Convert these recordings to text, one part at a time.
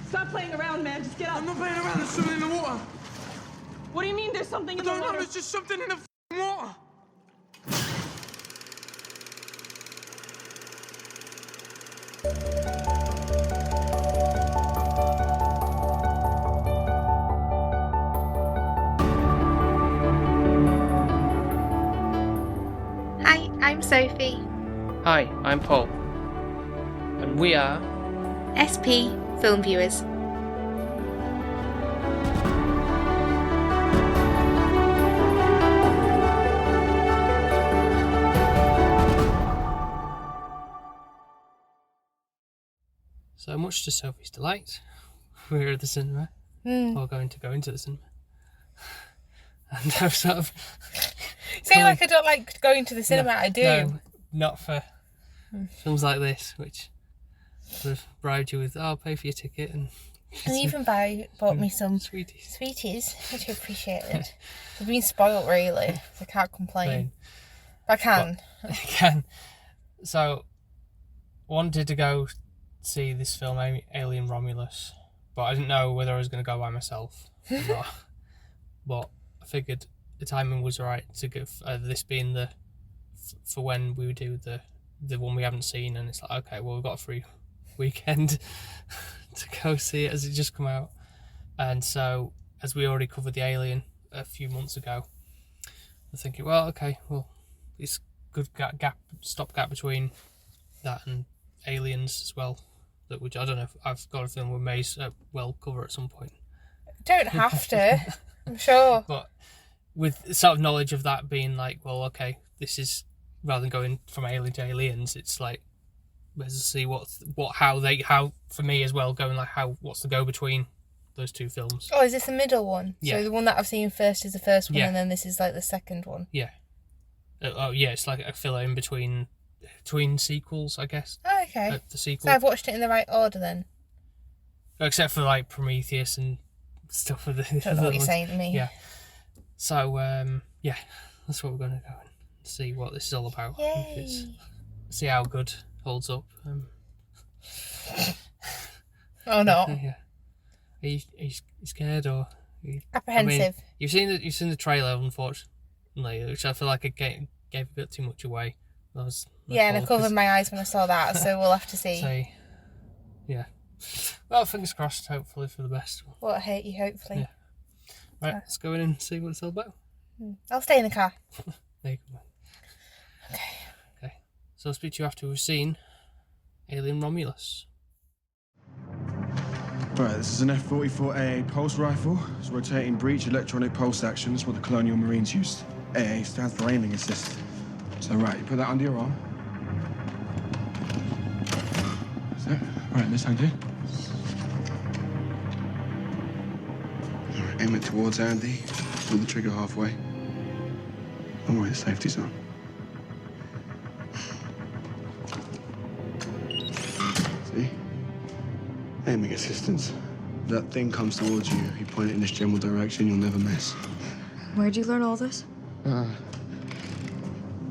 Stop playing around, man. Just get up. I'm not playing around. There's something in the water. What do you mean there's something in the water? I don't know. There's just something in the water. Hi, I'm Sophie. Hi, I'm Paul. And we are SP Film Viewers. So much to Sophie's delight. We're at the cinema. Or going to go into the cinema. And I've sort of... Say like I don't like going to the cinema, no, I do. No, not for films like this, which sort of bribed you with, I'll pay for your ticket. And even bought me some sweeties, which I appreciated. I've been spoilt really, so I can't complain. But I can. But I can. So, wanted to go see this film, Alien Romulus, but I didn't know whether I was going to go by myself or not. But I figured the timing was right to give this being for when we would do the one we haven't seen, and it's like, okay, well, we've got a free weekend to go see it as it just come out. And so, as we already covered the Alien a few months ago, I'm thinking, well, okay, well, it's good stopgap between that and Aliens as well, that which I don't know if I've got a film we may well cover at some point. Don't have to, I'm sure. But with sort of knowledge of that being like, well, okay, this is, rather than going from Alien to Aliens, it's like, let's see how for me as well, going like what's the go between those two films. Oh, is this the middle one? Yeah. So the one that I've seen first is the first one, Yeah. and then this is like the second one. Yeah. Oh yeah, it's like a filler in between sequels, I guess. Oh, okay. The sequel. So I've watched it in the right order then. Except for like Prometheus and stuff with the. Don't know what you're saying to me. Yeah. So yeah, that's what we're gonna go and see what this is all about. Yay! See how good holds up. Oh no. Yeah. Are you scared or? Are you, Apprehensive. I mean, you've seen the trailer, unfortunately, which I feel like it gave a bit too much away. Yeah, and I covered my eyes when I saw that, so we'll have to see. So, yeah. Well, fingers crossed, hopefully for the best. What I hate you, hopefully. Yeah. Right, let's go in and see what it's all about. I'll stay in the car. There you go. Okay. So I'll speak to you after we've seen Alien Romulus. Right, this is an F-44AA pulse rifle. It's rotating breech electronic pulse action. That's what the Colonial Marines used. AA stands for aiming assist. So, right, you put that under your arm. That's it. Right, this hand here. All right, aim it towards Andy. Pull the trigger halfway. Don't worry, the safety's on. See? Aiming assistance. If that thing comes towards you, you point it in this general direction, you'll never miss. Where'd you learn all this?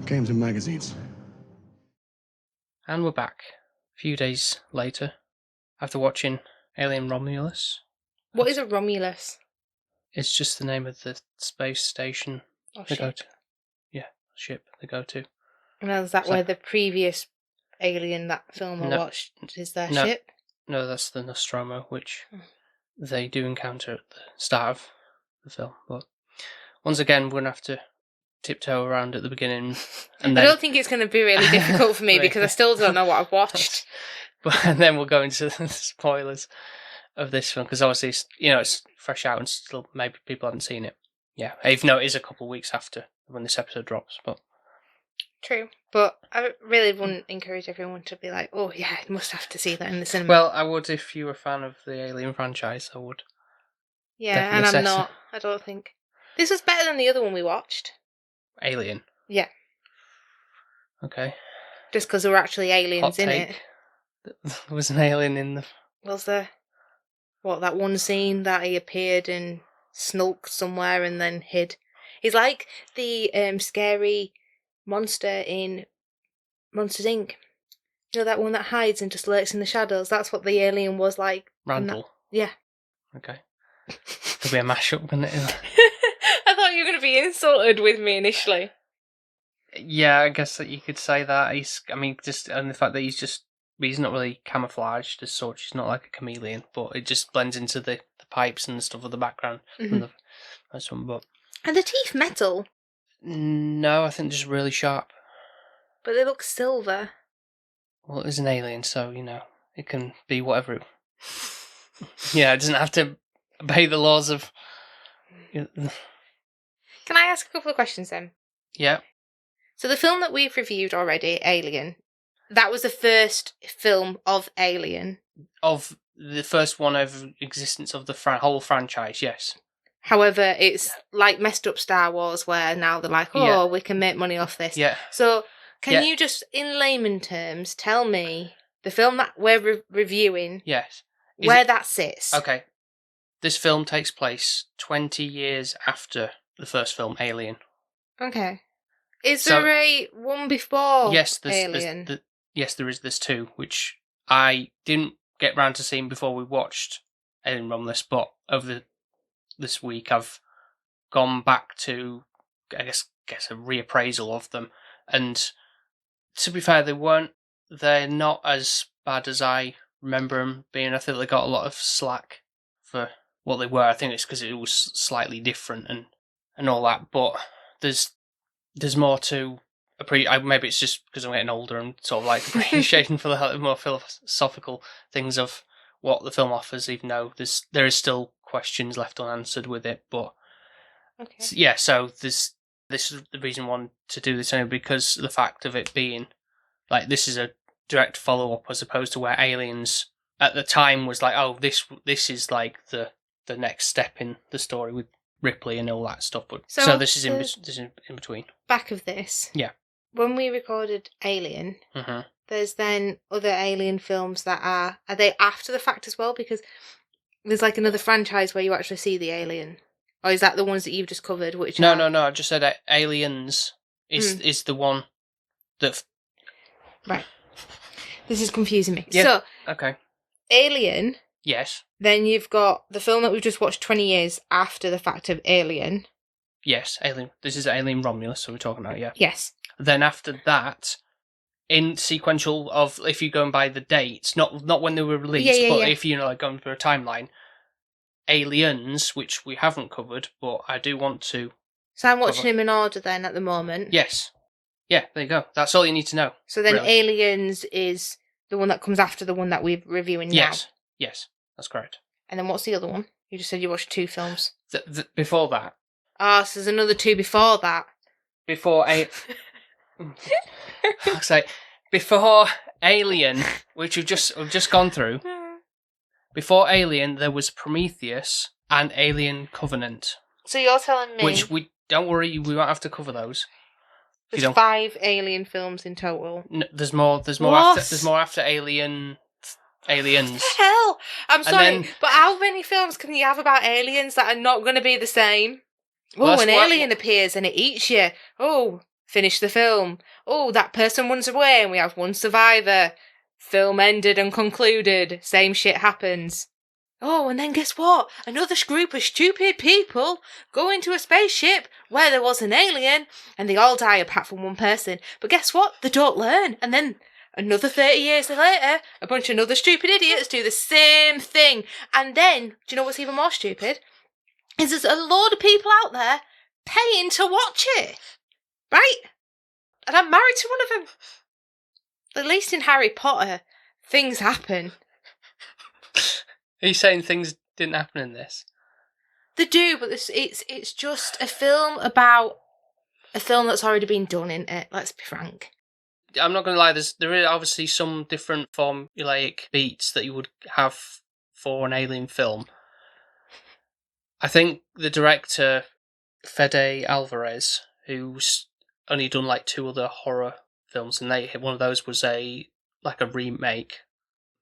Games and magazines. And we're back. A few days later, after watching Alien Romulus. What is a Romulus? It's just the name of the space station they go to. Yeah, ship they go to. And is that where the previous Alien, that film I watched, is their ship? No, that's the Nostromo, which they do encounter at the start of the film. But once again, we're going to have to tiptoe around at the beginning. And then... I don't think it's going to be really difficult for me because I still don't know what I've watched. And then we'll go into the spoilers of this film, because obviously, it's fresh out and still maybe people haven't seen it. Yeah, even though it is a couple of weeks after when this episode drops. But True, but I really wouldn't encourage everyone to be like, oh yeah, I must have to see that in the cinema. Well, I would if you were a fan of the Alien franchise, I would. Yeah, and I'm not. I don't think. This was better than the other one we watched. Alien? Yeah. Okay. Just because there were actually aliens in it. There was an alien in the... Was there? What, that one scene that he appeared and snuck somewhere and then hid? He's like the scary monster in Monsters, Inc. You know, that one that hides and just lurks in the shadows? That's what the alien was like. Randall. Yeah. Okay. Could be a mashup, couldn't it? I thought you were going to be insulted with me initially. Yeah, I guess that you could say that. And the fact that he's not really camouflaged as such. He's not like a chameleon, but it just blends into the pipes and stuff of the background from the first one. But Are the teeth metal? no, I think just really sharp. But they look silver. Well, it is an alien, so, it can be whatever it... Yeah, it doesn't have to obey the laws of... Can I ask a couple of questions then? Yeah. So the film that we've reviewed already, Alien, that was the first film of Alien. Of the first one of existence of the whole franchise, yes. However, it's like messed up Star Wars where now they're like, we can make money off this. Yeah. So can you just, in layman terms, tell me the film that we're reviewing, Yes. where that sits? Okay. This film takes place 20 years after the first film, Alien. Okay. Is there a one before Alien? Yes, there is. There's two, which I didn't get round to seeing before we watched Alien Romulus, but over this week I've gone back to, I guess a reappraisal of them, and to be fair, they're not as bad as I remember them being. I think they got a lot of slack for what they were. I think it's because it was slightly different and all that, but there's more to appreciate. Maybe it's just because I'm getting older and sort of like appreciating for the more philosophical things of what the film offers, even though there is still questions left unanswered with it. But yeah, so this is the reason I wanted to do this only because the fact of it being like this is a direct follow up as opposed to where Aliens at the time was like, oh, this is like the next step in the story with Ripley and all that stuff. But so this is in between. Back of this. Yeah. When we recorded Alien, Mm-hmm. there's then other Alien films that are they after the fact as well? Because there's like another franchise where you actually see the alien. Or is that the ones that you've just covered? No. I just said Aliens is the one that... Right. This is confusing me. Yeah. So, okay. Alien... Yes. Then you've got the film that we've just watched 20 years after the fact of Alien. Yes, Alien. This is Alien Romulus, so we're talking about, yeah. Yes. Then after that, in sequential of, if you're going by the dates, not when they were released, if you're like going through a timeline, Aliens, which we haven't covered, but I do want to... So I'm watching them in order then at the moment. Yes. Yeah, there you go. That's all you need to know. So then really. Aliens is the one that comes after the one that we're reviewing now. Yes. That's correct. And then what's the other one? You just said you watched 2 films. Before that. Ah, so there's another 2 before that. Before Alien, which we've just gone through. Before Alien, there was Prometheus and Alien Covenant. So you're telling me... Which don't worry, we won't have to cover those. There's 5 Alien films in total. No, there's more after Aliens. What the hell? I'm sorry, but how many films can you have about aliens that are not going to be the same? Oh, an alien appears and it eats you. Oh, finish the film. Oh, that person runs away and we have one survivor. Film ended and concluded. Same shit happens. Oh, and then guess what? Another group of stupid people go into a spaceship where there was an alien and they all die apart from one person. But guess what? They don't learn. And then... another 30 years later, a bunch of another stupid idiots do the same thing. And then, do you know what's even more stupid? Is there's a load of people out there paying to watch it. Right? And I'm married to one of them. At least in Harry Potter, things happen. Are you saying things didn't happen in this? They do, but it's just a film about a film that's already been done, isn't it? Let's be frank. I'm not going to lie, there are obviously some different formulaic beats that you would have for an Alien film. I think the director, Fede Álvarez, who's only done like 2 other horror films, and one of those was a remake.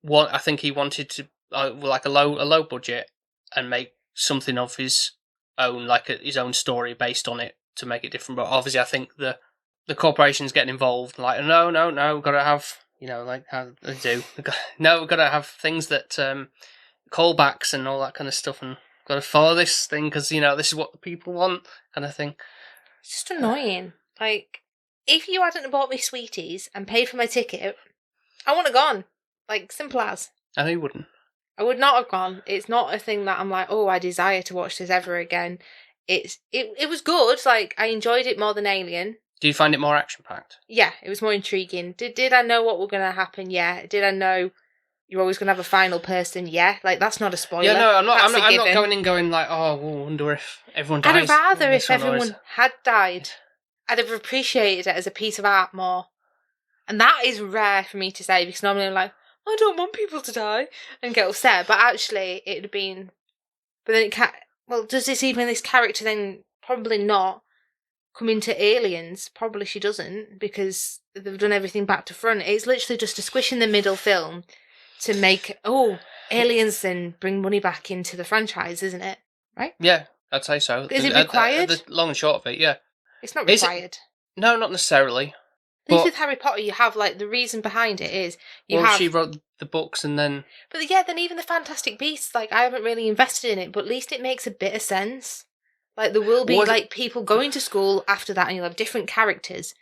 I think he wanted to like a low budget and make something of his own, like his own story based on it to make it different. But obviously, I think the corporation's getting involved. Like, no, we've got to have, like how they do. We've got to have things that callbacks and all that kind of stuff, and got to follow this thing because this is what the people want, kind of thing. It's just annoying. Like, if you hadn't bought me sweeties and paid for my ticket, I wouldn't have gone. Like, simple as. I know you wouldn't. I would not have gone. It's not a thing that I'm like, oh, I desire to watch this ever again. It was good. Like, I enjoyed it more than Alien. Do you find it more action-packed? Yeah, it was more intriguing. Did I know what was going to happen? Yeah. Did I know you're always going to have a final person? Yeah. Like, that's not a spoiler. Yeah, no, I'm not going like, oh, we'll wonder if everyone dies. I'd have rather if everyone had died. I'd have appreciated it as a piece of art more. And that is rare for me to say, because normally I'm like, I don't want people to die and get upset. But actually, it would have been... But then it can't... Well, does this character then probably not come into Aliens? Probably she doesn't, because they've done everything back to front. It's literally just a squish in the middle film to make, Aliens then bring money back into the franchise, isn't it? Right? Yeah, I'd say so. Is it required? The long and short of it, yeah. It's not required. No, not necessarily. At least with Harry Potter, you have, like, the reason behind it is... she wrote the books and then... But yeah, then even the Fantastic Beasts, like, I haven't really invested in it, but at least it makes a bit of sense. Like, there will be, people going to school after that, and you'll have different characters.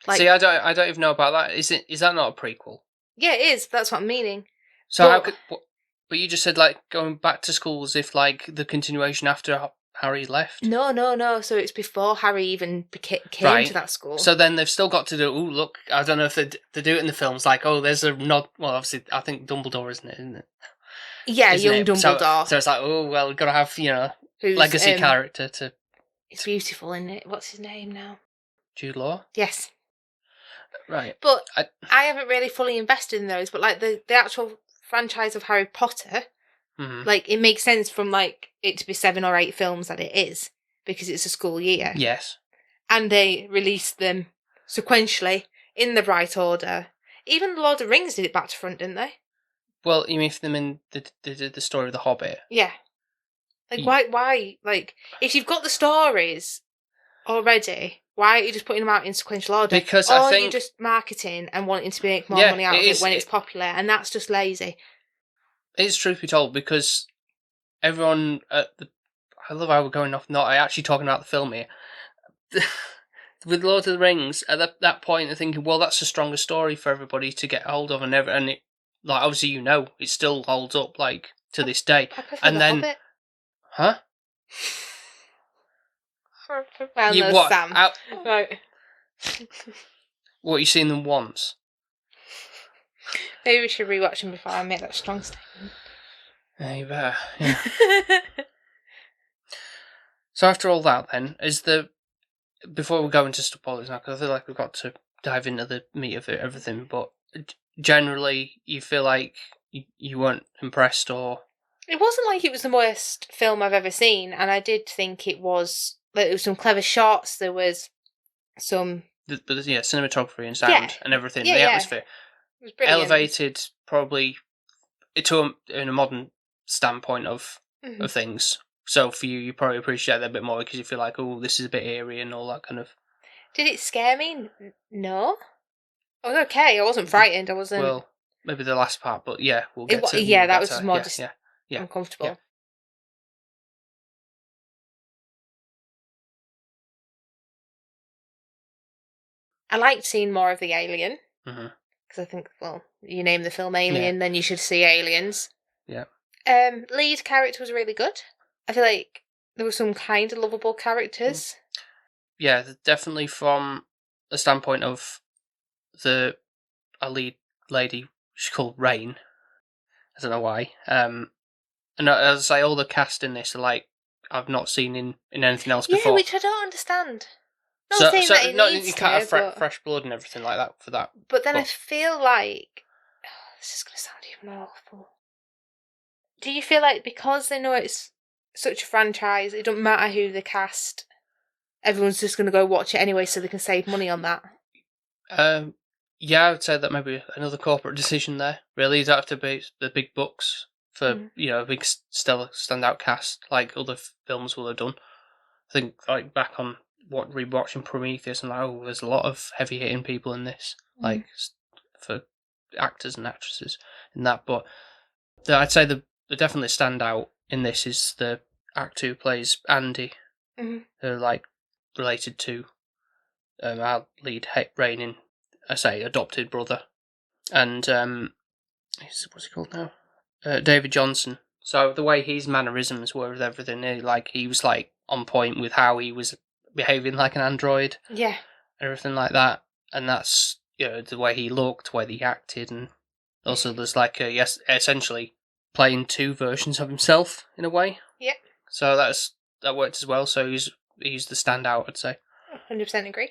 Like, see, I don't even know about that. Is that not a prequel? Yeah, it is. That's what I'm meaning. So how could... But you just said, like, going back to school as if, like, the continuation after Harry left? No. So it's before Harry even came to that school. So then they've still got to do... Oh, look, I don't know if they do it in the films. Like, there's a nod... Well, obviously, I think Dumbledore, isn't it? Yeah, young Dumbledore. So it's like, we've got to have, legacy character to... It's beautiful, isn't it? What's his name now? Jude Law? Yes. Right. But I haven't really fully invested in those, but, like, the actual franchise of Harry Potter... Mm-hmm. Like, it makes sense from, like, it to be 7 or 8 films that it is, because it's a school year. Yes. And they released them sequentially, in the right order. Even The Lord of the Rings did it back to front, didn't they? Well, you mean for them in the story of The Hobbit? Yeah. Like, why? Like, if you've got the stories already, why are you just putting them out in sequential order? Because I think... you're just marketing and wanting to make more money out of it when it's popular, and that's just lazy. It's truth be told, because everyone I love how we're going off, not actually talking about the film here. With Lord of the Rings, at that point, they're thinking, well, that's a stronger story for everybody to get hold of, and it, like, obviously, it still holds up, like, to this day. And then... Hobbit. Huh? Well, you no, what? Sam. Right. What, you seen them once? Maybe we should rewatch them before I make that strong statement. Yeah, you better. Yeah. So after all that, then, before we go into spoilers now, because I feel like we've got to dive into the meat of it, everything, but generally, you feel like you weren't impressed, or... It wasn't like it was the worst film I've ever seen, and I did think it was... Like, there was some clever shots, there was some... But yeah, cinematography and sound and everything, the atmosphere. It was brilliant. Elevated, probably, in a modern standpoint of things. So for you probably appreciate that a bit more because you feel like, oh, this is a bit eerie and all that kind of... Did it scare me? No. I was okay. I wasn't frightened. I wasn't... Well, maybe the last part, but yeah, we'll get to... Yeah, that was just more uncomfortable. Yeah. I liked seeing more of the alien. Because I think, well, you name the film Alien, then you should see Aliens. Yeah. Lead character was really good. I feel like there were some kind of lovable characters. Yeah, definitely from the standpoint of a lead lady, she's called Rain. I don't know why. And as I say, all the cast in this are like I've not seen in anything else before. Yeah, which I don't understand. You can't have fresh blood and everything like that for that. But then I feel like this is going to sound even more awful. Do you feel like because they know it's such a franchise, it doesn't matter who they cast, everyone's just going to go watch it anyway so they can save money on that? Yeah, I would say that maybe another corporate decision there. Really, you don't have to be the big bucks for a big stellar standout cast like other films will have done. I think like back on rewatching Prometheus and like, there's a lot of heavy hitting people in this, like for actors and actresses in that. But I'd say the definitely stand out in this is the actor who plays Andy, who like related to our lead reigning, I say, adopted brother, and what's he called now? David Johnson. So the way his mannerisms were with everything, he was like on point with how he was behaving like an android. Yeah. Everything like that, and that's the way he looked, the way he acted, and also there's like essentially playing two versions of himself in a way. Yeah. So that worked as well. So he's the standout, I'd say. 100% agree.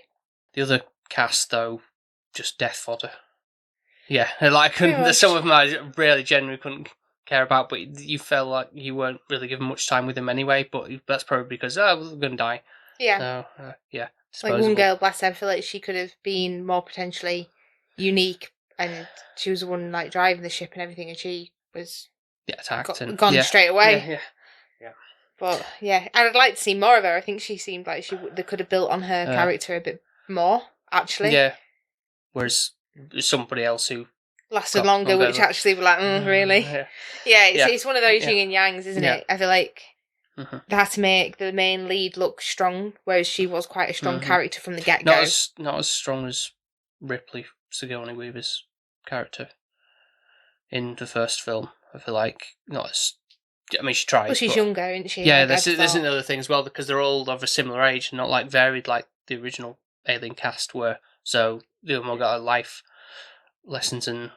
The other cast though, just death fodder. Yeah, there's some of them I really genuinely couldn't care about, but you felt like you weren't really given much time with him anyway. But that's probably because we're gonna die. Yeah. So yeah. Like one girl, bless her, I feel like she could have been more potentially unique, and she was the one like driving the ship and everything, and she was attacked and gone straight away. Yeah. But yeah, and I'd like to see more of her. I think she seemed like they could have built on her character a bit more, actually. Yeah. Whereas somebody else who lasted longer, which actually were like, really? Yeah, it's one of those yin and yangs, isn't it? I feel like they had to make the main lead look strong, whereas she was quite a strong character from the get-go. Not as strong as Ripley Sigourney Weaver's character in the first film. I feel like not as. I mean, she tried. Well, she's younger, isn't she? Yeah, there's another thing as well because they're all of a similar age and not like varied like the original Alien cast were. So the other one got life lessons and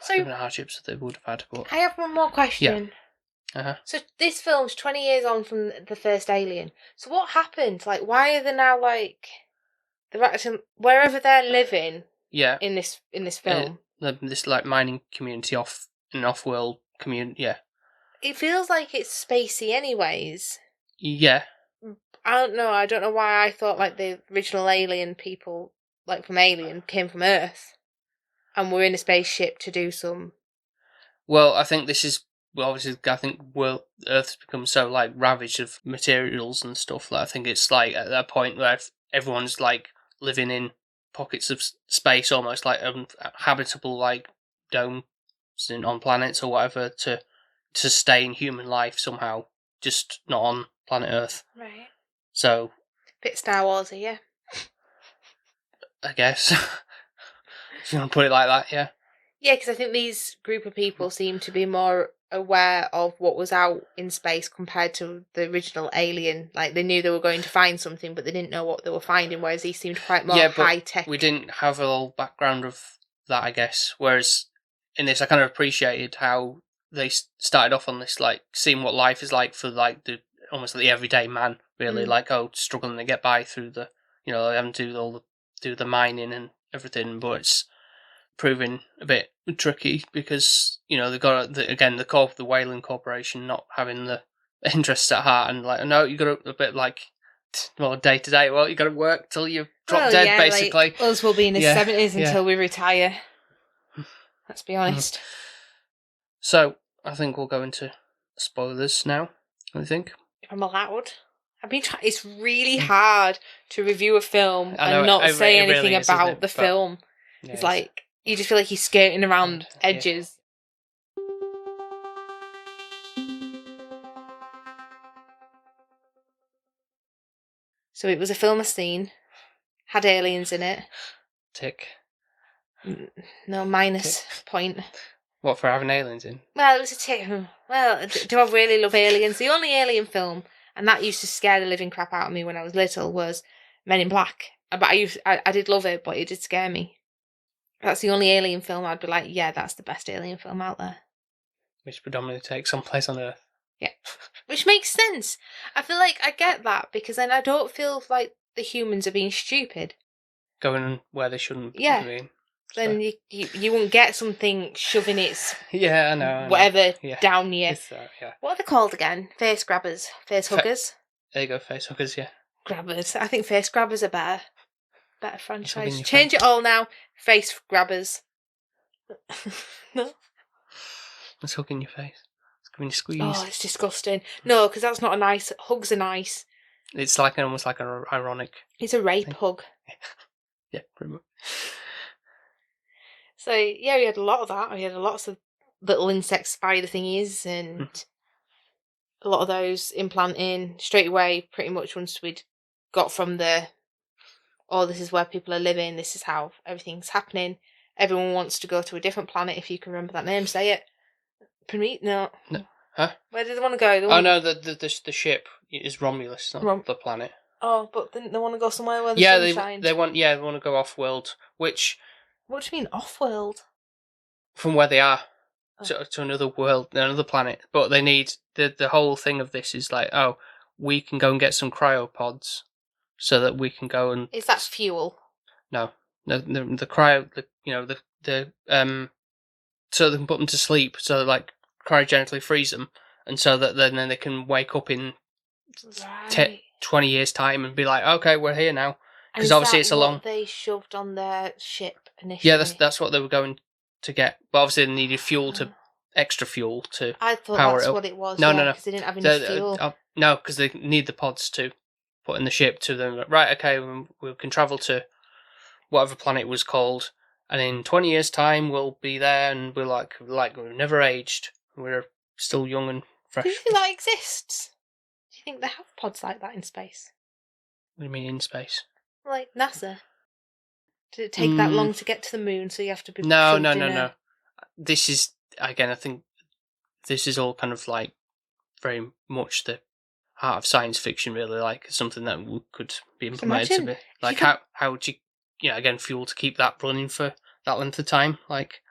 hardships that they would have had. But I have one more question. Yeah. Uh-huh. So this film's 20 years on from the first Alien. So what happened? Like, why are they now like they're acting wherever they're living? Yeah. In this film, this like mining community off-world community. Yeah. It feels like it's spacey, anyways. Yeah. I don't know. I don't know why I thought like the original Alien people, like from Alien, came from Earth, and were in a spaceship to do some. Well, I think this is. Well, obviously, I think Earth's become so like ravaged of materials and stuff that I think it's like at that point where everyone's like living in pockets of space, almost like habitable like domes on planets or whatever to sustain human life somehow, just not on planet Earth. Right. So. Bit Star Warsy, yeah. I guess. If you want to put it like that, yeah. Yeah, because I think these group of people seem to be more aware of what was out in space compared to the original Alien. Like, they knew they were going to find something, but they didn't know what they were finding, whereas these seemed quite more high-tech. We didn't have a whole background of that, I guess. Whereas in this, I kind of appreciated how they started off on this, like, seeing what life is like for, like, almost like the everyday man, really. Like, struggling to get by through the, having to do the mining and everything, but it's proving a bit tricky because they've got the Whaling Corporation not having the interests at heart and like no, you got a bit like day to day. Well, you got to work till you drop dead, basically. Like, us will be in the 70s until we retire. Let's be honest. So I think we'll go into spoilers now. What do you think? If I'm allowed. I've been trying. It's really hard to review a film and not say anything really about the film. Yeah, it's like you just feel like he's skating around edges. So it was a film I've seen. Had aliens in it. Tick. No, minus point. What, for having aliens in? Well, it was a tick. Well, do I really love aliens? The only alien film, and that used to scare the living crap out of me when I was little, was Men in Black. But I did love it, but it did scare me. That's the only alien film I'd be like, yeah, that's the best alien film out there. Which predominantly takes some place on Earth. Yeah. Which makes sense. I feel like I get that, because then I don't feel like the humans are being stupid. Going where they shouldn't be. Then you won't get something shoving its I know. Whatever down you. Yeah. What are they called again? Face grabbers, face huggers. There you go, face huggers. Yeah. Grabbers. I think face grabbers are better franchise. Change it all now. Face grabbers. No. It's hugging your face. It's giving you a squeeze. Oh, it's disgusting. No, because that's not a nice. Hugs are nice. It's like almost like an ironic. It's a rape hug. Yeah, pretty much. So yeah, we had a lot of that. We had lots of little insect spider thingies, and a lot of those implanting straight away, pretty much once we'd got from this is where people are living, this is how everything's happening. Everyone wants to go to a different planet, if you can remember that name, say it. No. Huh? Where do they want to go? No, the ship is Romulus, not the planet. Oh, but they want to go somewhere where the sun shines. They want to go off-world, which... What do you mean, off-world? From where they are, to another world, another planet. But they need... The whole thing of this is like, we can go and get some cryopods so that we can go and... Is that fuel? No. The cryo... so they can put them to sleep, so like cryogenically freeze them, and so that then they can wake up in 20 years' time and be like, okay, we're here now. Because obviously it's a long... they shoved on their ship initially? Yeah, that's what they were going to get. But obviously they needed extra fuel to I thought power that's it up. what it was. No. Because they didn't have enough fuel. No, because they need the pods to put in the ship to them. Right, okay, we can travel to whatever planet was called, and in 20 years' time we'll be there, and we're like we've never aged. We're still young and fresh. Do you think that exists? Do you think they have pods like that in space? What do you mean in space? Like NASA? Did it take that long to get to the moon, so you have to be... No. This is, again, I think this is all kind of like very much the heart of science fiction, really, like something that could be implemented to be. Like, how would you, again, fuel to keep that running for that length of time? Like...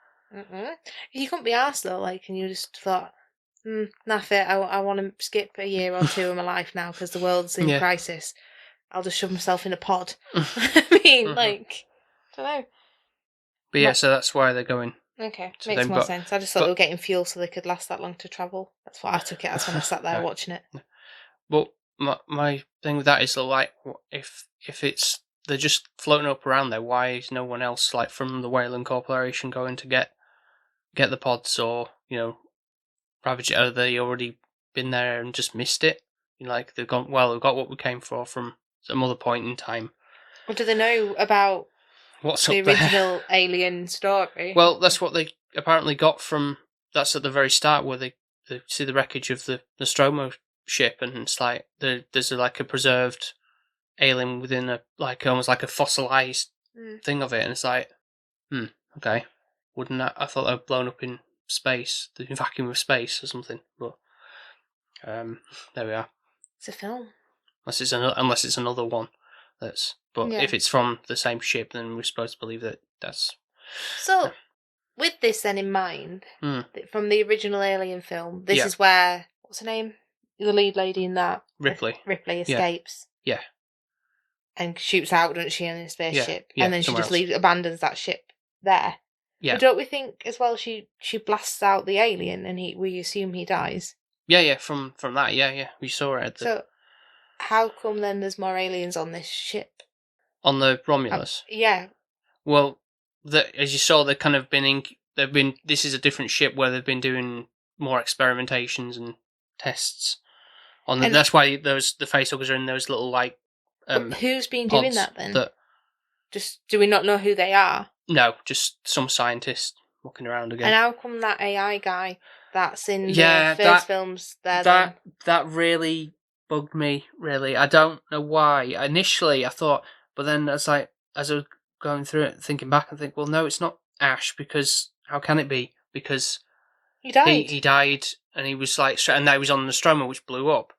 You couldn't be arsed, though, and you just thought, naff it, I want to skip a year or two of my life now because the world's in crisis. I'll just shove myself in a pod. I mean, I don't know. But so that's why they're going. Okay, makes more sense. I just thought they were getting fuel so they could last that long to travel. That's what I took it as when I sat there watching it. But my thing with that is, like, if they're just floating up around there, why is no one else, like, from the Whaling Corporation going to get the pods, or, ravage it? Have they already been there and just missed it? Like, they've got what we came for from some other point in time. Or do they know about the original alien story? Well, that's what they apparently got from... That's at the very start, where they see the wreckage of the Nostromo ship, and it's like there's a preserved alien within almost like a fossilized thing of it, and it's like, okay, wouldn't that... I thought they were blown up in space, the vacuum of space or something, but there we are. It's a film. Unless it's another one. If it's from the same ship, then we're supposed to believe that's... So, with this then in mind, from the original Alien film, this is where, what's her name? The lead lady in that? Ripley. Ripley escapes. Yeah. And shoots out, doesn't she, on a spaceship? Yeah, and then she just abandons that ship there. Yeah. But don't we think as well she blasts out the alien and we assume he dies? Yeah, from that, yeah. We saw it. So, how come then there's more aliens on this ship? On the Romulus? Yeah. Well, as you saw, they've kind of been this is a different ship where they've been doing more experimentations and tests. That's why the facehuggers are in those little, who's been doing that then? Just, do we not know who they are? No, just some scientist walking around again. And how come that AI guy that's in the first films there that really bugged me, really. I don't know why. Initially, I thought, but then as I was going through it, thinking back, I think, well, no, it's not Ash, because how can it be? Because he died. He died, and he was and they was on the Nostromo, which blew up.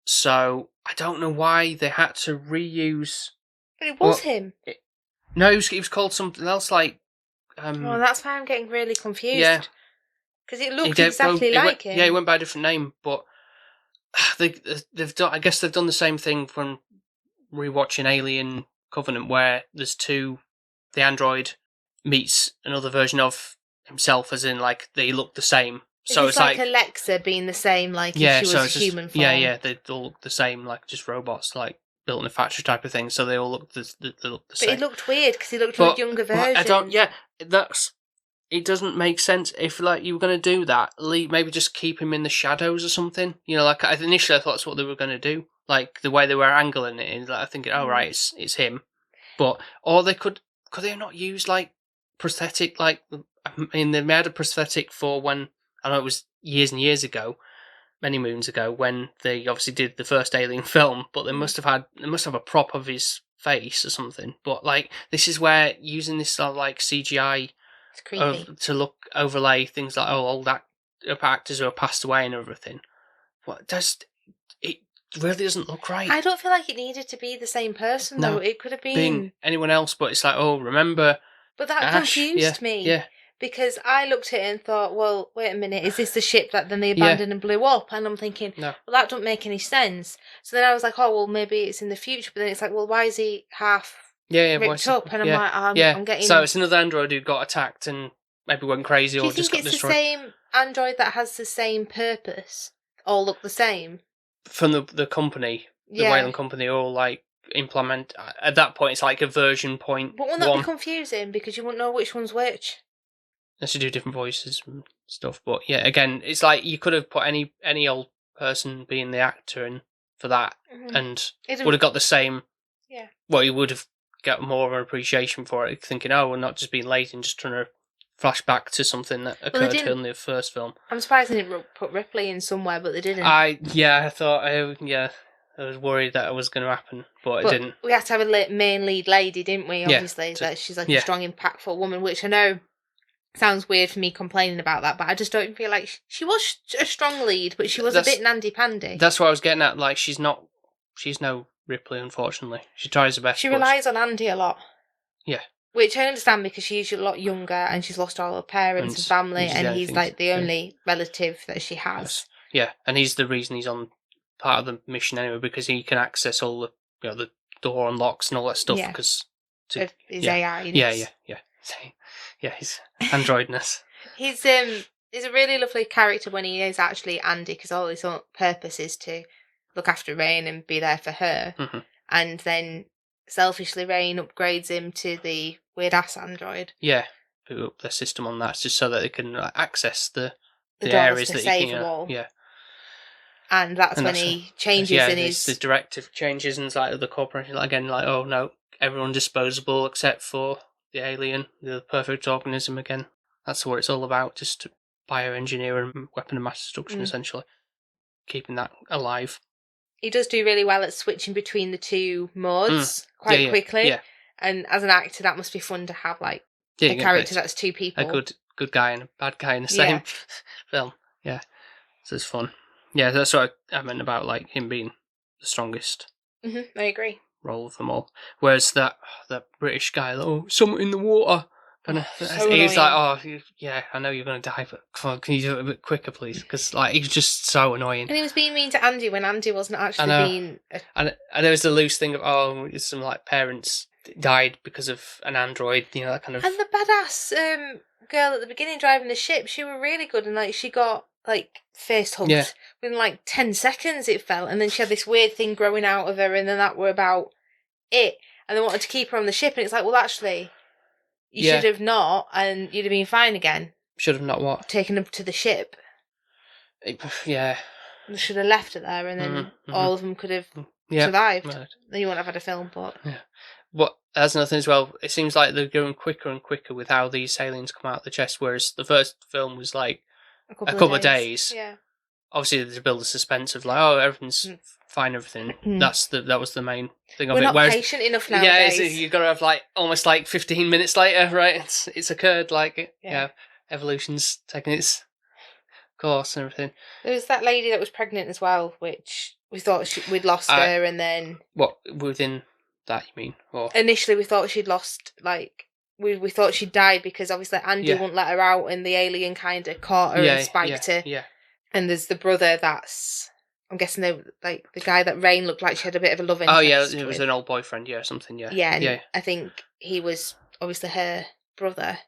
So I don't know why they had to reuse. But it was him. No, he was called something else, like. Well, that's why I'm getting really confused. Yeah, because it looked exactly like him. Yeah, he went by a different name, but they've done. I guess they've done the same thing when rewatching Alien Covenant, where there's the android meets another version of himself, as in they look the same. So it's like Alexa being the same, if she was human form. Yeah, they all look the same, just robots, built in a factory type of thing. So they all look the same. But it looked weird because he looked like a younger version. I don't. Yeah, it doesn't make sense if you were going to do that. Maybe just keep him in the shadows or something. Initially I thought that's what they were going to do. The way they were angling it, and thinking, oh right, it's him. But or they could they not use prosthetic I mean, they made a prosthetic for when, I know it was years and years ago, many moons ago, when they obviously did the first Alien film, but they must have a prop of his face or something. But like, this is where using this sort of like CGI to overlay things like old actors who have passed away and everything. It really doesn't look right. I don't feel like it needed to be the same person though. It could have been anyone else, but it's like, remember. But that confused me. Yeah. Because I looked at it and thought, well, wait a minute, is this the ship that then they abandoned and blew up? And I'm thinking, well, that don't make any sense. So then I was like, oh, well, maybe it's in the future. But then it's like, well, why is he half ripped up? And I'm like, I'm getting... So it's another android who got attacked and maybe went crazy or just got destroyed. Do you think it's the same android that has the same purpose? All look the same? From the company, the Wayland company, all like implement... At that point, it's like a version point. But won't that be confusing? Because you won't know which one's which. Unless you do different voices and stuff. But yeah, again, it's like you could have put any old person being the actor in for that and would have got the same... Yeah. Well, you would have got more of an appreciation for it, thinking, we're not just being lazy and just trying to flash back to something that occurred in the first film. I'm surprised they didn't put Ripley in somewhere, but they didn't. I thought, I was worried that it was going to happen, but it didn't. We had to have a main lead lady, didn't we? Obviously, that she's like a strong, impactful woman, which I know sounds weird for me complaining about that, but I just don't feel like she was a strong lead, but she was a bit nandy-pandy. That's what I was getting at. Like, she's no Ripley, unfortunately. She tries her best. She relies on Andy a lot. Yeah. Which I understand because she's a lot younger and she's lost all her parents and family, and he's like the only relative that she has. Yeah, and he's the reason he's on part of the mission anyway, because he can access all the the door unlocks and all that stuff because of his AI. Yeah, his androidness. He's a really lovely character when he is actually Andy, because all his own purpose is to look after Rain and be there for her, and then selfishly Rain upgrades him to the weird ass android. Yeah, put up their system on that just so that they can access the areas that save you can. All. Yeah. And that's when he changes in his... the directive changes and it's like the corporation, again, like, oh no, everyone disposable except for the alien, the perfect organism again. That's what it's all about, just to bioengineer and weapon of mass destruction, essentially. Keeping that alive. He does do really well at switching between the two modes quite quickly. Yeah. And as an actor, that must be fun to have, like, a character that's two people. A good guy and a bad guy in the same film. Yeah. So it's fun. Yeah, that's what I meant about, like, him being the strongest. I agree. Role of them all. Whereas that British guy, something in the water. He's like, I know you're going to die, but come on, can you do it a bit quicker, please? Because he was just so annoying. And he was being mean to Andy when Andy wasn't actually being... And there was the loose thing of, some, parents died because of an android, that kind of... And the badass girl at the beginning driving the ship, she was really good, and, she got... face hugged within 10 seconds it felt, and then she had this weird thing growing out of her, and then that were about it, and they wanted to keep her on the ship, and it's like, well, actually, you should have not, and you'd have been fine again. Should have not what? Taken her to the ship. Yeah. They should have left her there, and then all of them could have survived. Right. Then you wouldn't have had a film, but... Yeah. But that's another thing as well, it seems like they're going quicker and quicker with how these aliens come out of the chest, whereas the first film was a couple of days. Yeah. Obviously, to build the suspense of everything's fine, everything. That was the main thing of We're it. not patient enough nowadays. Yeah, you've got to have almost 15 minutes later, right? It's occurred. Evolution's taking its course and everything. There was that lady that was pregnant as well, which we thought we'd lost her, and then what within that you mean? Or initially we thought she'd lost We thought she'd died because obviously Andy wouldn't let her out, and the alien kind of caught her and spiked her. Yeah. And there's the brother that's, I'm guessing the guy that Rain looked like she had a bit of a love interest. Oh yeah, it was an old boyfriend, something. Yeah. Yeah, and I think he was obviously her brother.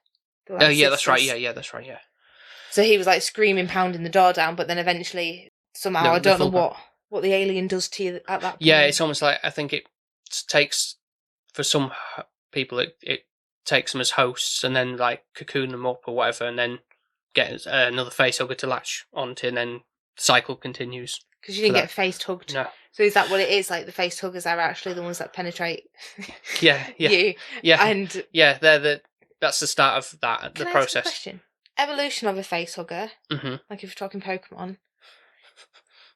Oh yeah, that's right. Yeah, that's right. Yeah. So he was screaming, pounding the door down, but then eventually somehow I don't know what the alien does to you at that point. Yeah, it's almost like I think it takes for some people it takes them as hosts and then cocoon them up or whatever, and then get another face hugger to latch onto, and then the cycle continues. Because you didn't get face hugged. No. So is that what it is? The face huggers are actually the ones that penetrate you? Yeah. And they're that's the start of that, the Can I process. ask a question? Evolution of a facehugger, Mm-hmm. like if you're talking Pokemon.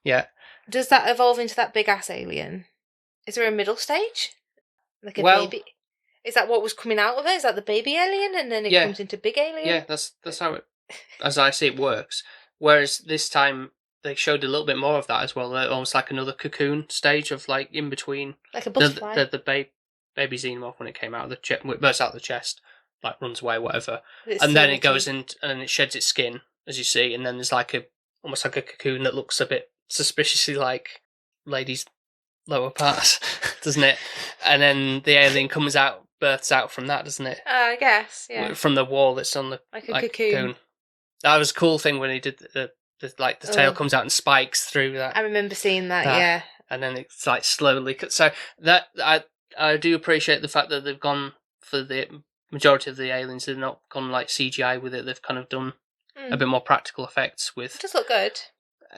Yeah. Does that evolve into that big-ass alien? Is there a middle stage? Like a baby? Is that what was coming out of it? Is that the baby alien and then it comes into big alien? Yeah, that's how it, as I see it, works. Whereas this time they showed a little bit more of that as well, almost like another cocoon stage of like in between. Like a butterfly. The baby xenomorph when it came out of the chest, bursts out of the chest, like runs away, whatever, and then it goes in and it sheds its skin, as you see, and then there's like almost like a cocoon that looks a bit suspiciously like ladies' lower parts, doesn't it? And then the alien births out from that, doesn't it? I guess, yeah. From the wall that's on the like a cocoon. That was a cool thing when he did the tail comes out and spikes through that. I remember seeing that, yeah. And then it's like slowly cut. So that I do appreciate the fact that they've gone for the majority of the aliens. They've not gone like CGI with it. They've kind of done a bit more practical effects with. It does look good.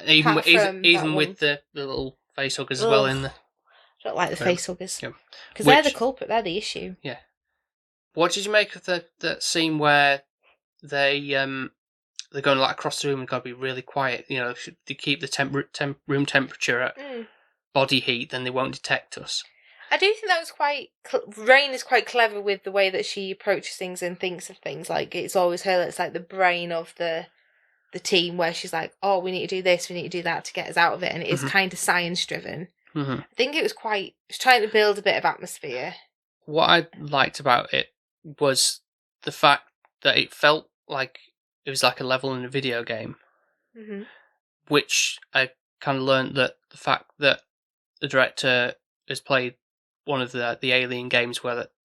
Even with the little facehuggers as well in the. I don't like the facehuggers because they're the culprit. They're the issue. Yeah. What did you make of the scene where they're going like across the room and got to be really quiet? You know, if they keep the room temperature at body heat, then they won't detect us. I do think that was quite. Rain is quite clever with the way that she approaches things and thinks of things. Like it's always her that's like the brain of the team, where she's like, "Oh, we need to do this, we need to do that to get us out of it," and it is kind of science driven. Mm-hmm. I think it was trying to build a bit of atmosphere. What I liked about it was the fact that it felt like it was like a level in a video game, which I kind of learned that the fact that the director has played one of the Alien games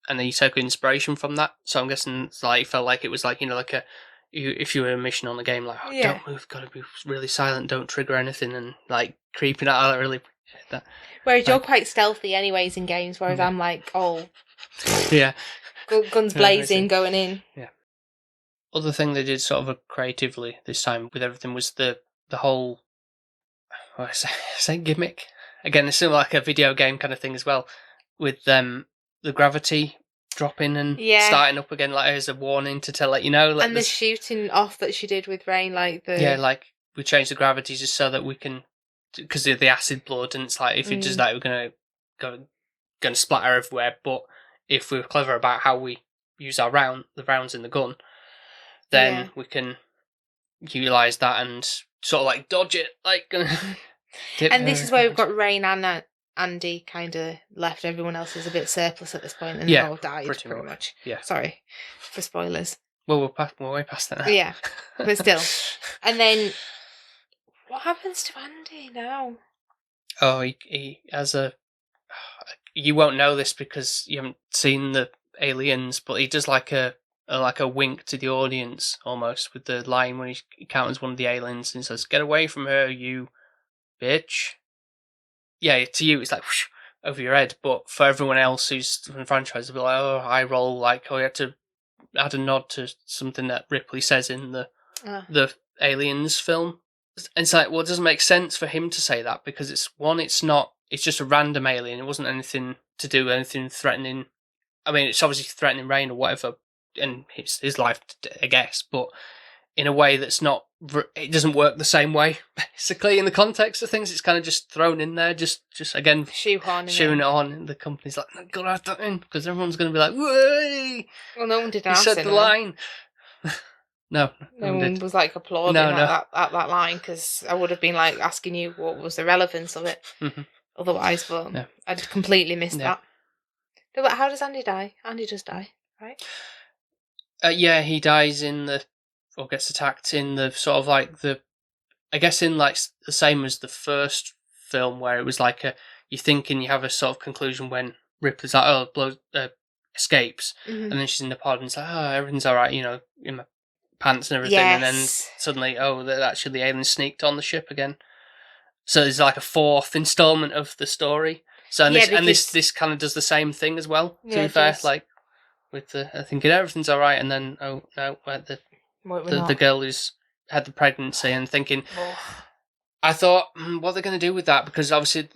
and he took inspiration from that. So I'm guessing it's like it felt like it was like, you know, like if you were a mission on the game, like don't move, gotta be really silent, don't trigger anything, and like creeping out. I really appreciate that. Whereas you're quite stealthy, anyways, in games. Whereas I'm like, guns blazing, going in. Yeah. Other thing they did sort of creatively this time with everything was the whole say gimmick. Again, it's sort of like a video game kind of thing as well, with the gravity dropping and starting up again, like as a warning to let you know. Like, and the shooting off that she did with Rain, like like we changed the gravity just so that we can, because of the acid blood, and it's like if it does that, we're gonna splatter everywhere. But if we're clever about how we use the rounds in the gun, then we can utilize that and sort of like dodge it, like. And this is where we've got Rain and Andy kind of left. Everyone else is a bit surplus at this point, and they've all died pretty much. Yeah. Sorry for spoilers. Well, we're way past that now. Yeah, but still. And then, what happens to Andy now? Oh, he has a. You won't know this because you haven't seen the aliens, but he does like a wink to the audience almost with the line when he encounters one of the aliens and says, "Get away from her, you bitch." Yeah, to you it's like whoosh, over your head, but for everyone else who's from the franchise, they'll be like, "Oh, I roll like you had to add a nod to something that Ripley says in the Aliens film." And it's like, well, it doesn't make sense for him to say that because it's just a random alien. It wasn't anything to do with anything threatening. I mean, it's obviously threatening Rain or whatever, and his life, I guess, but in a way that's not. It doesn't work the same way. Basically, in the context of things, it's kind of just thrown in there, just again shoehorning it on. And the company's like, "No, gotta add that in," because everyone's going to be like, "Way!" Well, no one did. He said the line. No one was like applauding at that line, because I would have been like asking you what was the relevance of it otherwise, but I'd completely missed that. No, but how does Andy die? Andy does die, right? Yeah, he dies or gets attacked in the sort of like I guess in like the same as the first film, where it was like you thinking you have a sort of conclusion when Ripley's like, escapes, and then she's in the pod and it's like, oh, everything's alright, you know, in my pants and everything, and then suddenly, actually the alien sneaked on the ship again. So there's like a fourth installment of the story. So this kind of does the same thing as well. To be fair, like with I thinking everything's alright, and then the girl who's had the pregnancy, and thinking, I thought, what are they going to do with that? Because obviously,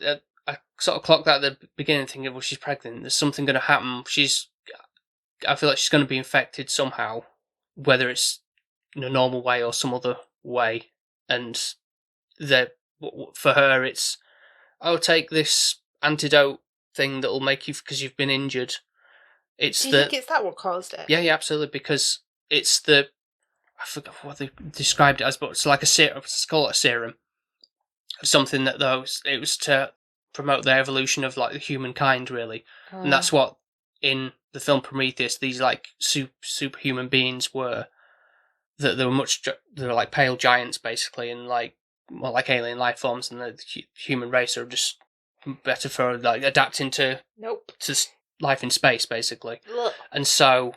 I sort of clocked that at the beginning, thinking, well, she's pregnant. There's something going to happen. She's I feel like she's going to be infected somehow, whether it's in a normal way or some other way. And for her, it's, oh, take this antidote thing that will make you, because you've been injured. Do you think it's that what caused it? Yeah, absolutely, because it's I forgot what they described it as, but it's like a serum. Let's call it a serum. Something that it was to promote the evolution of like the humankind, really, and that's what in the film Prometheus these like superhuman beings were. That they were like pale giants basically, and like alien life forms, and the human race are just better for like adapting to life in space basically. Look. And so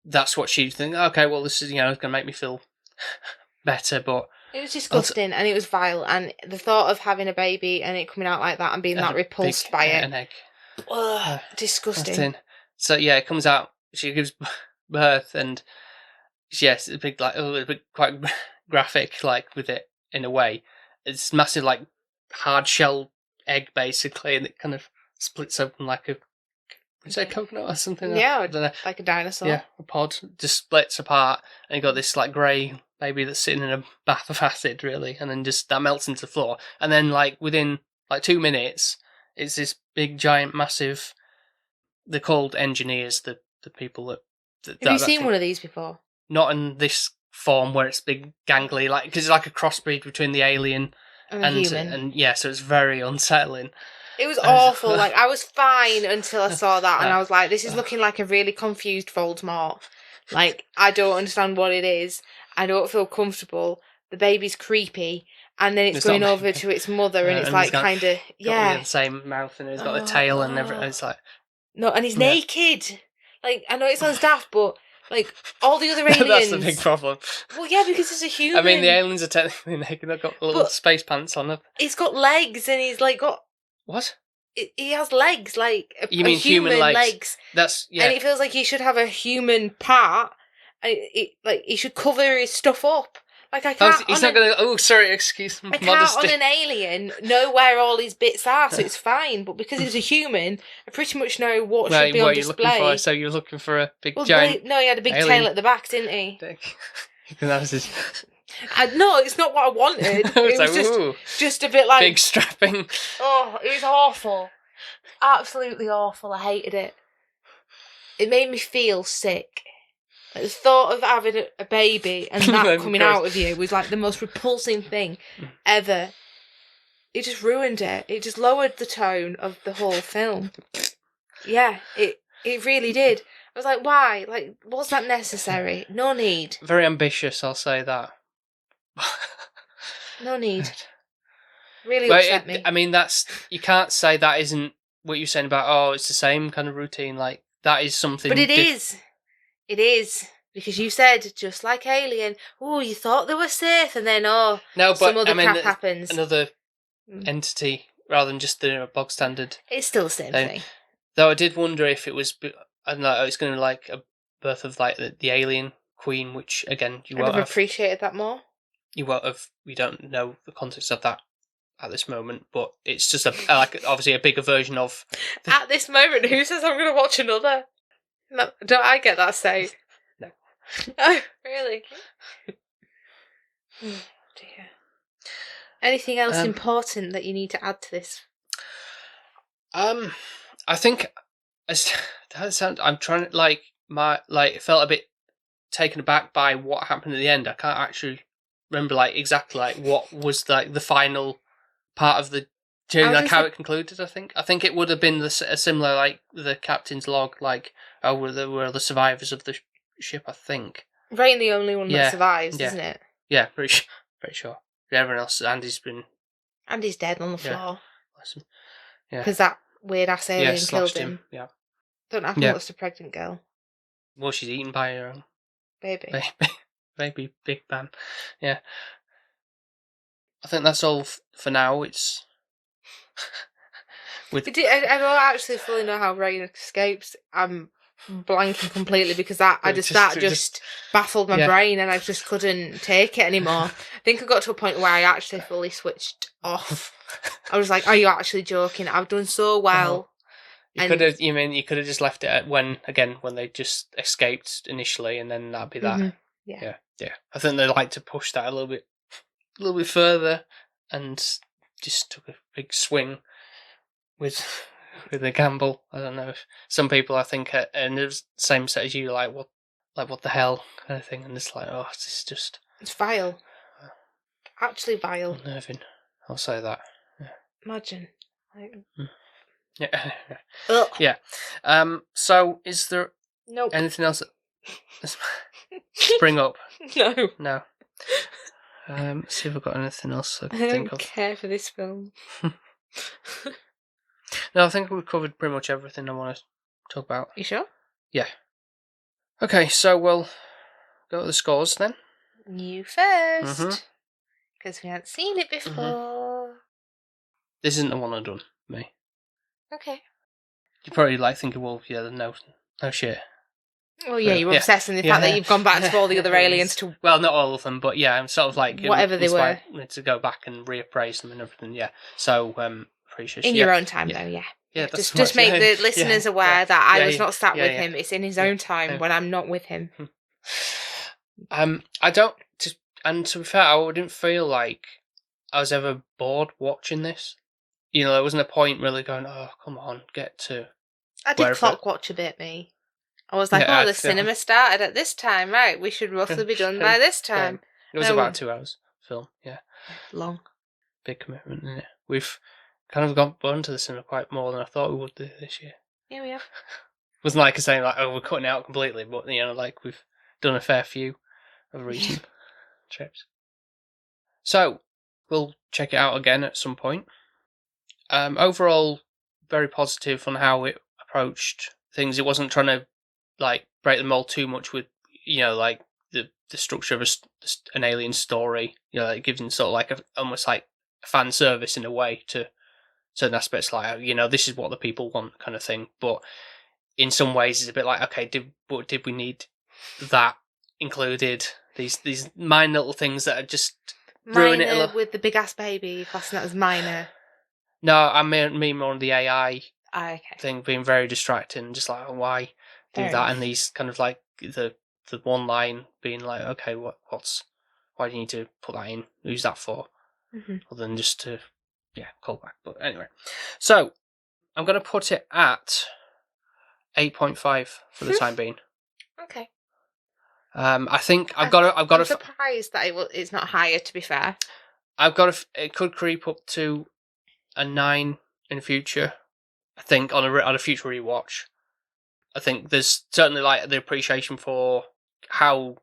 that's what she think. Okay, well this is going to make me feel better, but it was disgusting and it was vile, and the thought of having a baby and it coming out like that and being that repulsed by it, an egg, disgusting. So yeah, it comes out. She gives birth and. Yes, it's quite graphic, like with it in a way. It's massive, like hard shell egg, basically, and it kind of splits open like a coconut or something. Yeah, I don't know. Like a dinosaur. Yeah, a pod just splits apart, and you got this like grey baby that's sitting in a bath of acid, really, and then just that melts into the floor, and then like within like 2 minutes, it's this big, giant, massive. They're called engineers, the people that. Have you seen one of these before? Not in this form where it's big, gangly, like because it's like a crossbreed between the alien and human. And yeah, so it's very unsettling. It was awful. Like I was fine until I saw that, and I was like, "This is looking like a really confused Voldemort. Like I don't understand what it is. I don't feel comfortable. The baby's creepy, and then it's going over to its mother, and it's like kind of the same mouth, and it's got a tail and everything. It's like no, and he's naked. Like I know it sounds daft, but. Like, all the other aliens... That's the big problem. Well, yeah, because it's a human. I mean, the aliens are technically naked. They've got little space pants on them. He's got legs, and he's, like, got... What? He has legs, like... You mean human legs? That's... Yeah. And it feels like he should have a human part, and he should cover his stuff up. Like, I can't... He's not going to... Oh, sorry, excuse me. I can't, on an alien, know where all his bits are, so it's fine. But because he's a human, I pretty much know what should be on display. You're looking for? So you're looking for a big, giant... No, he had a big alien tail at the back, didn't he? That was his... No, it's not what I wanted. It was just a bit like... Big strapping. Oh, it was awful. Absolutely awful. I hated it. It made me feel sick. The thought of having a baby and that coming out of you was like the most repulsing thing ever. It just ruined it. It just lowered the tone of the whole film. Yeah, it really did. I was like, why? Like, was that necessary? No need. Very ambitious, I'll say that. No need. Really upset me. I mean, you can't say that isn't what you're saying about, oh, it's the same kind of routine. Like, that is something... But it is. It is. Because you said, just like Alien, oh, you thought they were safe, and then, some other crap happens. Another entity, rather than just the bog standard. It's still the same thing. Though I did wonder if it was, I don't know, it's going to like a birth of like the alien queen, which, again, you won't have... appreciated that more. You won't have... We don't know the context of that at this moment, but it's just obviously a bigger version of... At this moment, who says I'm going to watch another? No, don't I get that say? No. Oh, really? Oh, dear. Anything else important that you need to add to this? I think I'm trying to it felt a bit taken aback by what happened at the end. I can't actually remember exactly what was the final part of the journey, how it concluded. I think it would have been a similar the captain's log, were the survivors of the ship. I think Rain the only one that survives, isn't it? Yeah, pretty sure. Everyone else, Andy's dead on the floor. Yeah, because that weird ass alien killed him. Yeah, don't happen. What's the pregnant girl? Well, she's eaten by her own baby. Baby Big Bang. Yeah, I think that's all for now. It's. I don't actually fully know how Rain escapes. I'm blanking completely because that just baffled my brain, and I just couldn't take it anymore. I think I got to a point where I actually fully switched off. I was like, "Are you actually joking? I've done so well." You could have. You mean you could have just left it at when they just escaped initially, and then that'd be that. Mhm. Yeah. I think they like to push that a little bit further, and just took a big swing with the gamble. I don't know if some people I think are in the same set as you, like what the hell kind of thing, and it's like, oh, this is just It's vile. Actually vile. unnerving. I'll say that. Imagine. Yeah. Ugh. Yeah. So is there Nope. anything else that spring up? No. No. Let's see if I've got anything else I can I think don't of. care for this film. No, I think we've covered pretty much everything I want to talk about. You sure? Yeah. Okay, so we'll go to the scores then. You first. Because we haven't seen it before. This isn't the one I've done, me. Okay. You probably thinking, well, yeah, no shit. Oh yeah, you were obsessed with the fact that you've gone back to all the other aliens to... Well, not all of them, but yeah, I'm sort of like... Whatever they were. To go back and reappraise them and everything, yeah. So, appreciate it. In your own time, though, yeah. Yeah, that's just make the listeners aware that I was not sat with yeah. him. It's in his own time when I'm not with him. I don't... And to be fair, I didn't feel like I was ever bored watching this. You know, there wasn't a point really going, oh, come on, get to... I did clock watch a bit, me. I was like, the cinema started at this time, right? We should roughly be done by this time. It was about 2 hours film, yeah. Long. Big commitment, isn't it? We've kind of gone to the cinema quite more than I thought we would do this year. Yeah, we have. It wasn't like saying, like, oh, we're cutting it out completely, but, you know, like, we've done a fair few of recent trips. So, we'll check it out again at some point. Overall, very positive on how it approached things. It wasn't trying to, like, break the mold too much with, you know, like, the structure of an alien story. You know, like, giving sort of like almost like fan service in a way to certain aspects, like, you know, this is what the people want kind of thing. But in some ways, it's a bit like, okay, did we need that included? These minor little things that are just ruin it a little. With the big ass baby, classing that as minor. No, I mean more on the AI okay. thing being very distracting. Just like, why do Fair that? enough. And these kind of like the one line being like, okay, why do you need to put that in? Who's that for? Other than just to, call back. But anyway, so I'm going to put it at 8.5 for the time being. Okay. I think I'm surprised that it's not higher. To be fair, it could creep up to a 9 in the future. I think on a future rewatch. I think there's certainly like the appreciation for how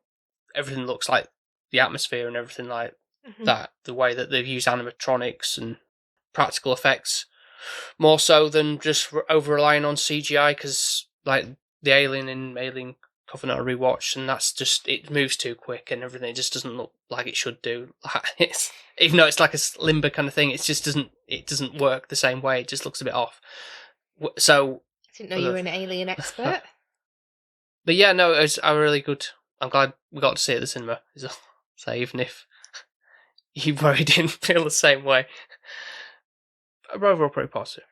everything looks, like the atmosphere and everything like that. The way that they've used animatronics and practical effects more so than just over relying on CGI. Because like the Alien in Alien Covenant I rewatched, and that's just, it moves too quick and everything. It just doesn't look like it should do. It's, even though it's like a limber kind of thing, it just doesn't work the same way. It just looks a bit off. So I didn't know you were an alien expert. But yeah, no, it was a really good. I'm glad we got to see it at the cinema. So even if you probably didn't feel the same way, overall pretty positive.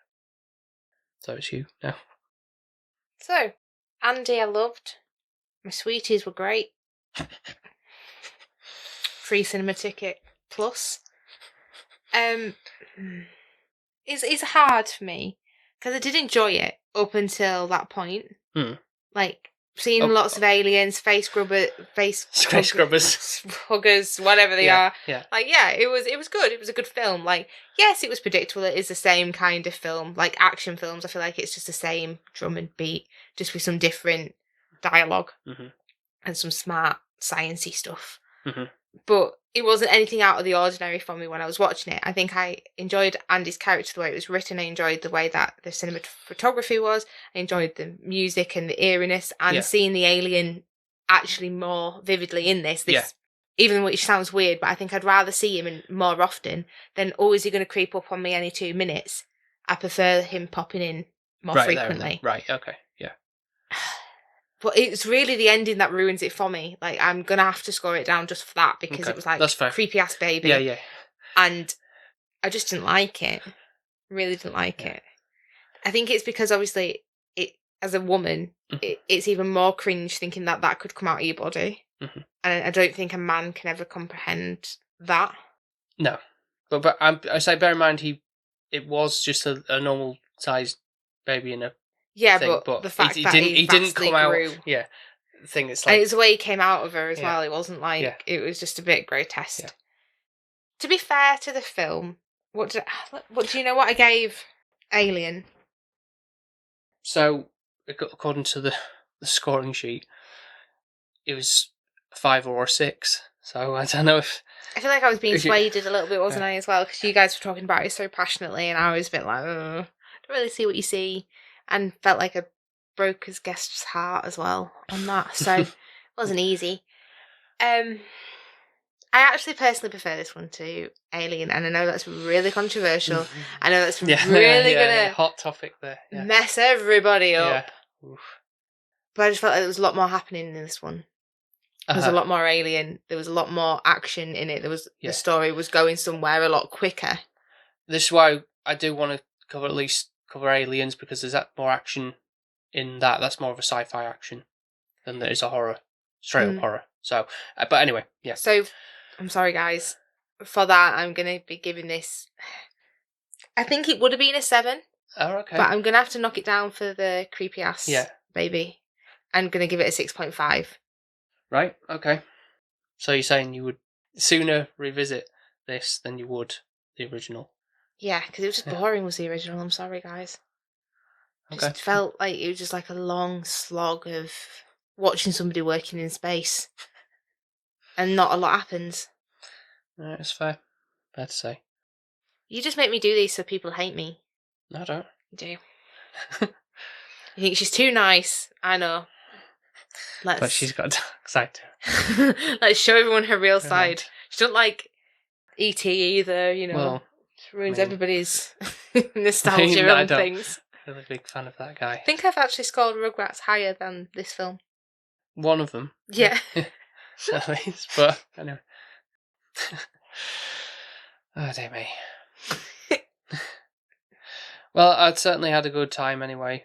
So it's you now. So, Andy, I loved. My sweeties were great. Free cinema ticket plus. It's hard for me because I did enjoy it up until that point. Like seeing lots of aliens, face scrubbers, huggers, whatever they are. Yeah. Like, it was good. It was a good film. Like, yes, it was predictable. It is the same kind of film. Like action films, I feel like it's just the same drum and beat, just with some different dialogue and some smart sciencey stuff. But it wasn't anything out of the ordinary for me when I was watching it. I think I enjoyed Andy's character, the way it was written. I enjoyed the way that the cinematography was. I enjoyed the music and the eeriness, and seeing the alien actually more vividly in this. Even which sounds weird, but I think I'd rather see him more often than, oh, is he going to creep up on me any 2 minutes? I prefer him popping in more frequently. Right, okay, yeah. But it's really the ending that ruins it for me. Like, I'm going to have to score it down just for that, because it was like creepy-ass baby. Yeah. And I just didn't like it. Really didn't like it. I think it's because obviously, as a woman, it's even more cringe thinking that could come out of your body. Mm-hmm. And I don't think a man can ever comprehend that. No. But I say, bear in mind, it was just a normal sized baby in a thing, but the fact he that didn't vastly come grew. out. Yeah. The thing it's And like. it's the way he came out of her as Yeah. well. It wasn't like, it was just a bit grotesque. Yeah. To be fair to the film, what do you know what I gave Alien? So, according to the scoring sheet, it was 5 or a 6. So I don't know if... I feel like I was being swayed a little bit, wasn't I, as well? Because you guys were talking about it so passionately, and I was a bit like, don't really see what you see, and felt like I broke his guest's heart as well on that. So it wasn't easy. I actually personally prefer this one to Alien, and I know that's really controversial. I know that's really gonna hot topic there. Yeah. Mess everybody up. Yeah. Oof. But I just felt like there was a lot more happening in this one. There was a lot more Alien. There was a lot more action in it. The story was going somewhere a lot quicker. This is why I do want to cover Aliens, because there's more action in that. That's more of a sci-fi action than there is a horror, straight up horror. So, but anyway, yeah. So, I'm sorry, guys. For that, I'm going to be giving this... I think it would have been a 7. Oh, okay. But I'm going to have to knock it down for the creepy-ass baby. I'm going to give it a 6.5. Right, okay. So you're saying you would sooner revisit this than you would the original? Yeah, because it was just boring was the original. I'm sorry, guys. Okay. It felt like it was just like a long slog of watching somebody working in space. And not a lot happens. Right, that's fair. Fair to say. You just make me do these so people hate me. No, I don't. You do. You think she's too nice. I know. But she's got a dark side to her. Let's show everyone her real side. She doesn't like E.T. either, you know. Well, she ruins everybody's nostalgia on things. I'm a big fan of that guy. I think I've actually scored Rugrats higher than this film. One of them. Yeah. At least, but anyway. Oh, dear me. Well, I'd certainly had a good time anyway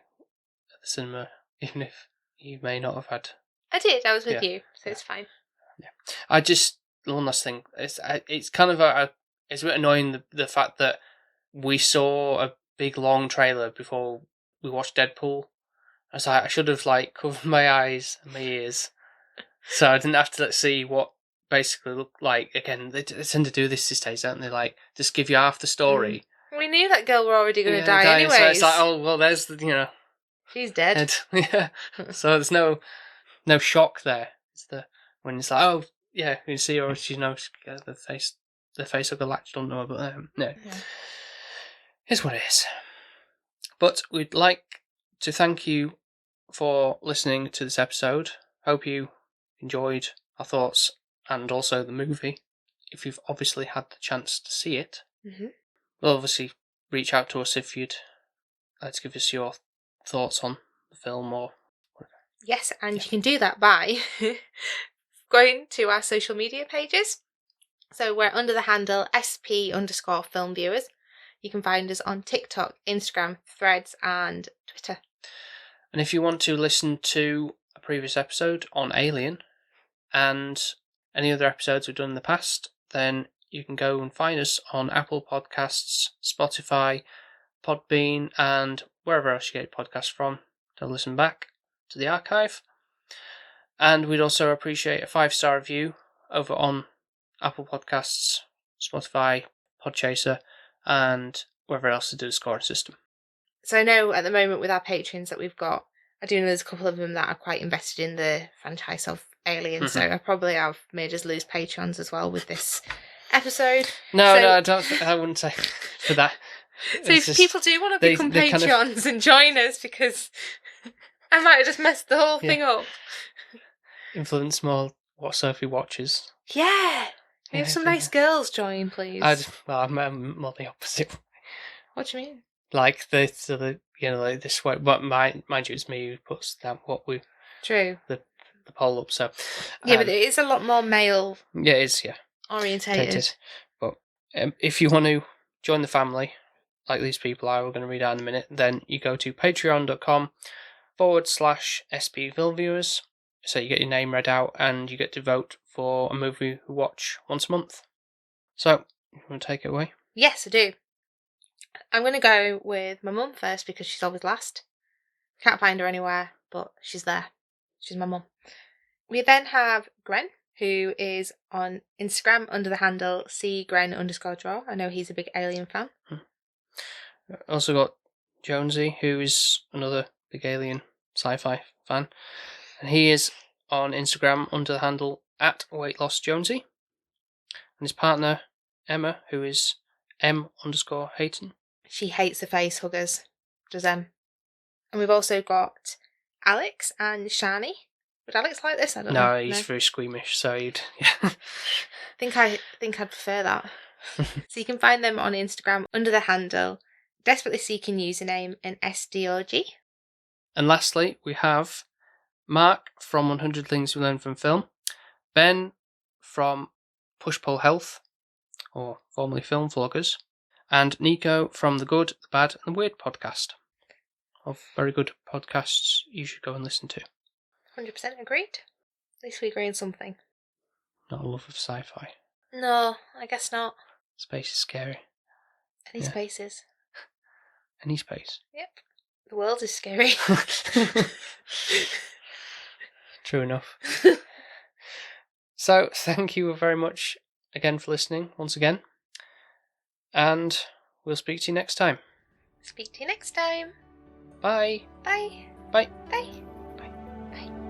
at the cinema, even if you may not have had. I did. I was with you, so it's fine. Yeah. I just, one last thing. It's kind of it's a bit annoying the fact that we saw a big long trailer before we watched Deadpool. I was like, I should have covered my eyes and my ears, so I didn't have to see what basically looked like. Again, they tend to do this these days, don't they? Just give you half the story. We knew that girl were already going to die anyway. So it's like, oh well, there's the she's dead. Yeah. So there's no shock there. It's when it's like, oh yeah, you see her, she knows the face of the latch don't know, but no, here's what it is. But we'd like to thank you for listening to this episode. Hope you enjoyed our thoughts and also the movie. If you've obviously had the chance to see it, we'll obviously reach out to us if you'd like to give us your thoughts on the film or whatever. Yes, and you can do that by going to our social media pages. So we're under the handle SP_filmviewers. You can find us on TikTok, Instagram, Threads, and Twitter. And if you want to listen to a previous episode on Alien and any other episodes we've done in the past, then you can go and find us on Apple Podcasts, Spotify, Podbean, and wherever else you get your podcasts from to listen back to the archive. And we'd also appreciate a 5-star review over on Apple Podcasts, Spotify, Podchaser, and wherever else to do the scoring system. So I know at the moment with our patrons that we've got, I do know there's a couple of them that are quite invested in the franchise of Alien, so I probably have made us lose patrons as well with this episode. No, I wouldn't say for that. So if people do want to become patrons and join us, because I might have just messed the whole thing up. Influence more what Sophie watches. Yeah. We have some nice girls join, please. I'm more the opposite. What do you mean? This way. But mind you, it's me who puts down what we. True. The poll up. So. Yeah, but it is a lot more male. Yeah, it is. Yeah. Orientated. But if you want to join the family like these people are, we're going to read out in a minute, then you go to patreon.com/SP Film Viewers. So you get your name read out and you get to vote for a movie we watch once a month. So, you want to take it away? Yes, I do. I'm going to go with my mum first because she's always last. Can't find her anywhere, but she's there. She's my mum. We then have Gren, who is on Instagram under the handle cgren_draw. I know he's a big Alien fan. Also got Jonesy, who is another big Alien sci-fi fan. And he is on Instagram under the handle @WeightLossJonesy. And his partner, Emma, who is M_Hayton. She hates the face huggers, does Em. And we've also got Alex and Shani. Would Alex like this? I don't know. No, he's very squeamish, so he'd... Yeah. I think I'd prefer that. So you can find them on Instagram under the handle Desperately Seeking Username and SDOG. And lastly, we have Mark from 100 Things We Learned from Film, Ben from Push Pull Health, or formerly Film Vloggers, and Nico from the Good, the Bad and the Weird podcast. Of very good podcasts you should go and listen to. 100% agreed. At least we agree on something. Not a love of sci-fi. No, I guess not. Space is scary. Any spaces. Any space. Yep. The world is scary. True enough. So, thank you very much again for listening, once again. And we'll speak to you next time. Speak to you next time. Bye. Bye. Bye. Bye. Bye. Bye.